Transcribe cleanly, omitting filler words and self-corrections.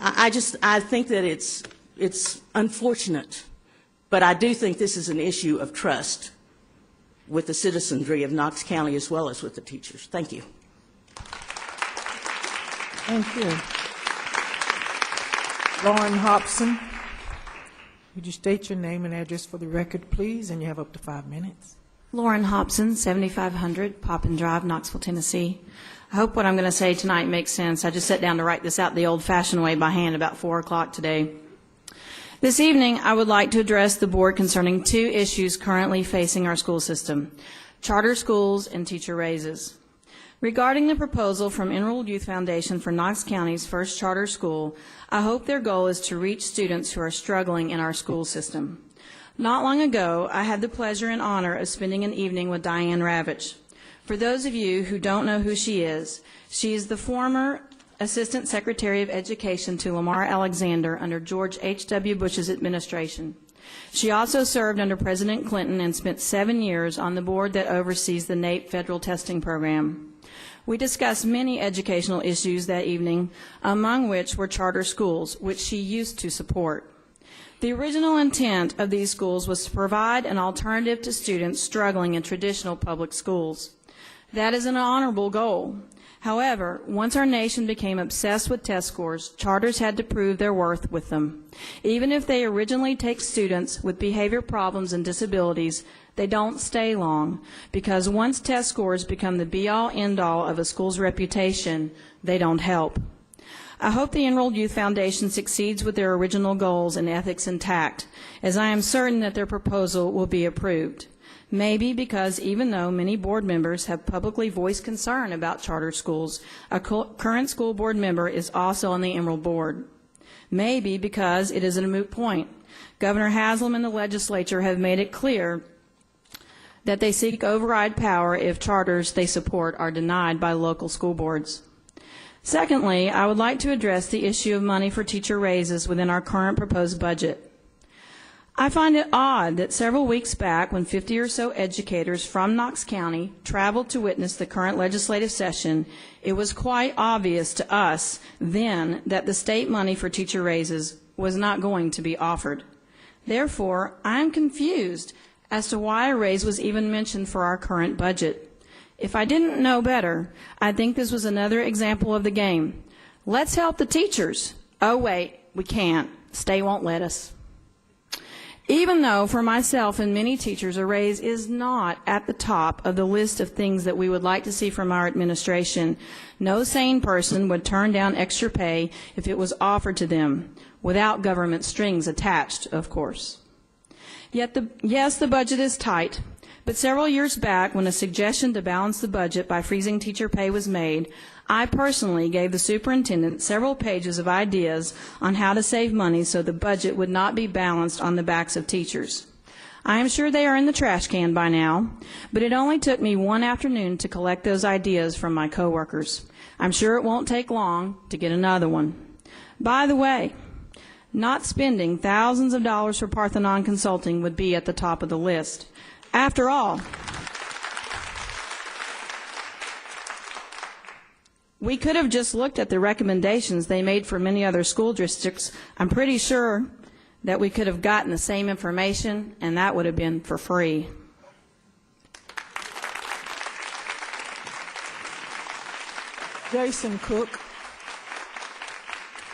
I think that it's unfortunate, but I do think this is an issue of trust with the citizenry of Knox County as well as with the teachers. Thank you. Thank you. Lauren Hopson, would you state your name and address for the record, please? And you have up to 5 minutes. Lauren Hopson, 7500 Poppin Drive, Knoxville, Tennessee. I hope what I'm going to say tonight makes sense. I just sat down to write this out the old-fashioned way by hand about 4 o'clock today. This evening, I would like to address the board concerning 2 issues currently facing our school system: charter schools and teacher raises. Regarding the proposal from Enrolled Youth Foundation for Knox County's first charter school, I hope their goal is to reach students who are struggling in our school system. Not long ago, I had the pleasure and honor of spending an evening with Diane Ravitch. For those of you who don't know who she is the former Assistant Secretary of Education to Lamar Alexander under George H.W. Bush's administration. She also served under President Clinton and spent 7 years on the board that oversees the NAEP federal testing program. We discussed many educational issues that evening, among which were charter schools, which she used to support. The original intent of these schools was to provide an alternative to students struggling in traditional public schools. That is an honorable goal. However, once our nation became obsessed with test scores, charters had to prove their worth with them. Even if they originally take students with behavior problems and disabilities, they don't stay long, because once test scores become the be-all, end-all of a school's reputation, they don't help. I hope the Enrolled Youth Foundation succeeds with their original goals and ethics intact, as I am certain that their proposal will be approved. Maybe because even though many board members have publicly voiced concern about charter schools, a current school board member is also on the Emerald Board. Maybe because it is a moot point. Governor Haslam and the legislature have made it clear that they seek override power if charters they support are denied by local school boards. Secondly, I would like to address the issue of money for teacher raises within our current proposed budget. I find it odd that several weeks back, when 50 or so educators from Knox County traveled to witness the current legislative session, it was quite obvious to us then that the state money for teacher raises was not going to be offered. Therefore, I am confused as to why a raise was even mentioned for our current budget. If I didn't know better, I think this was another example of the game. Let's help the teachers. Oh, wait, we can't. State won't let us. Even though for myself and many teachers a raise is not at the top of the list of things that we would like to see from our administration, no sane person would turn down extra pay if it was offered to them, without government strings attached, of course. Yes, the budget is tight, but several years back, when a suggestion to balance the budget by freezing teacher pay was made, I personally gave the superintendent several pages of ideas on how to save money so the budget would not be balanced on the backs of teachers. I am sure they are in the trash can by now, but it only took me one afternoon to collect those ideas from my coworkers. I'm sure it won't take long to get another one. By the way, not spending thousands of dollars for Parthenon Consulting would be at the top of the list. After all, we could have just looked at the recommendations they made for many other school districts. I'm pretty sure that we could have gotten the same information, and that would have been for free. Jason Cook.